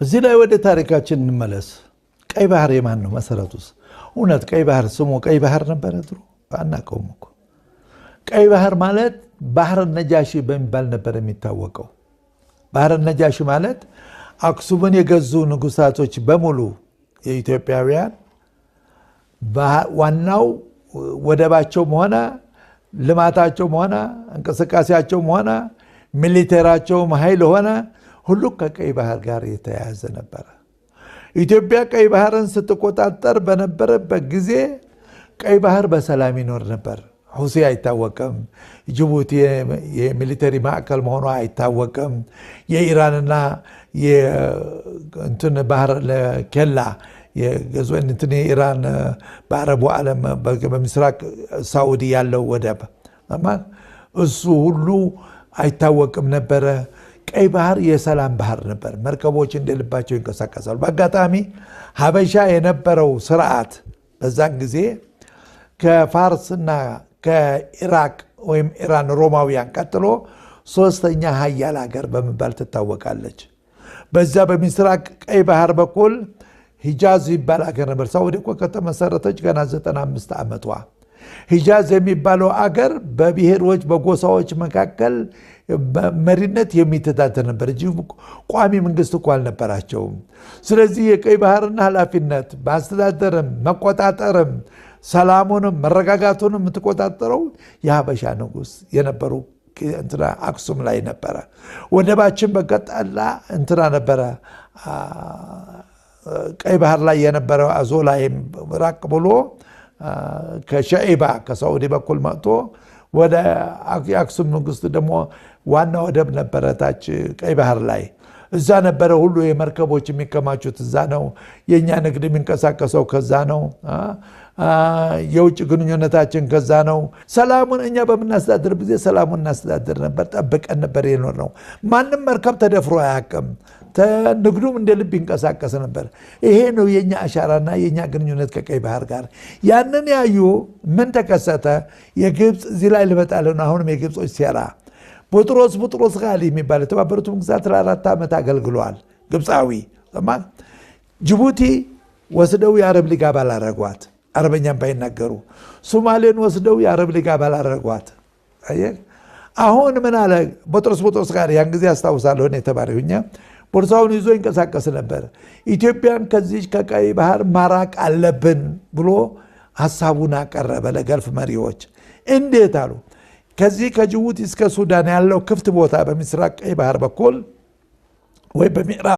እዚህ ላይ ወደ ታሪካችን እንመለስ። ቀይ ባህር የማን ነው መሰረቱስ? እውነት ቀይ ባህር ስሙ ቀይ ባህር ነበረ ድሮ? አናውቀውም እኮ። ቀይ ባህር ማለት ባህር ነጃሺ በሚባል ነበር የሚታወቀው። ባህር ነጃሺ ማለት አክሱምን የገዙ ንጉሳቶች በሙሉ የኢትዮጵያውያን ዋናው ወደባቸውም ሆነ ልማታቸውም ሆነ እንቅስቃሴያቸውም ሆነ ሚሊቴራቸውም ኃይል ሆነ ሁሉ ከቀይ ባህር ጋር የተያያዘ ነበር። ኢትዮጵያ ቀይ ባህርን ስትቆጣጠር በነበረበት ጊዜ ቀይ ባህር በሰላም ይኖር ነበር። ሁሴ አይታወቅም። ጅቡቲ የሚሊተሪ ማዕከል መሆኗ አይታወቅም። የኢራንና የእንትን ባህር ኬላ የገዝወን እንትን የኢራን በአረቡ ዓለም በምስራቅ ሳዑዲ ያለው ወደብ እሱ ሁሉ አይታወቅም ነበረ። ቀይ ባህር የሰላም ባህር ነበር። መርከቦች እንደልባቸው ይንቀሳቀሳሉ። በአጋጣሚ ሀበሻ የነበረው ስርዓት በዛን ጊዜ ከፋርስና ከኢራቅ ወይም ኢራን ሮማውያን ቀጥሎ ሶስተኛ ሀያል ሀገር በመባል ትታወቃለች። በዛ በምስራቅ ቀይ ባህር በኩል ሂጃዝ ይባል ሀገር ነበር። ሳዑዲ እኮ ከተመሰረተች ገና 95 ዓመቷ። ሂጃዝ የሚባለው አገር በብሔሮች በጎሳዎች መካከል መሪነት የሚተዳደር ነበር እንጂ ቋሚ መንግስት እኮ አልነበራቸውም። ስለዚህ የቀይ ባህርን ኃላፊነት ማስተዳደርም መቆጣጠርም ሰላሙንም መረጋጋቱንም የምትቆጣጠረው የሀበሻ ንጉስ የነበሩ እንትና አክሱም ላይ ነበረ። ወደባችን በቀጣላ እንትና ነበረ ቀይ ባህር ላይ የነበረው አዞላ ራቅ ብሎ ከሸዒባ ከሳዑዲ በኩል መጥቶ ወደ የአክሱም ንጉስ ደግሞ ዋና ወደብ ነበረ ታች ቀይ ባህር ላይ። እዛ ነበረ ሁሉ የመርከቦች የሚከማቹት እዛ ነው። የኛ ንግድ የሚንቀሳቀሰው ከዛ ነው። የውጭ ግንኙነታችን ከዛ ነው። ሰላሙን እኛ በምናስተዳድር ጊዜ ሰላሙን እናስተዳድር ነበር፣ ጠብቀን ነበር የኖር ነው። ማንም መርከብ ተደፍሮ አያውቅም። ንግዱም እንደ ልብ ይንቀሳቀስ ነበር። ይሄ ነው የኛ አሻራና የኛ ግንኙነት ከቀይ ባህር ጋር። ያንን ያዩ ምን ተከሰተ? የግብፅ እዚህ ላይ ልመጣለሁ። አሁንም የግብጾች ሴራ ቡጥሮስ ጋሊ የሚባል የተባበሩት መንግስታት ለ4 ዓመት አገልግሏል። ግብፃዊ ጅቡቲ ወስደው የአረብ ሊግ አባል አረጓት። አረበኛም ባይናገሩ ሶማሌን ወስደው የአረብ ሊግ አባል አረጓት። አሁን ምን አለ ቡጥሮስ ጋሊ? ያን ጊዜ አስታውሳለሁ የተባሪውኛ ቦርሳውን ይዞ ይንቀሳቀስ ነበር። ኢትዮጵያን ከዚህ ከቀይ ባህር ማራቅ አለብን ብሎ ሐሳቡን አቀረበ ለገልፍ መሪዎች። እንዴት አሉ? ከዚህ ከጅቡቲ እስከ ሱዳን ያለው ክፍት ቦታ በምስራቅ ቀይ ባህር በኩል ወይ በምዕራብ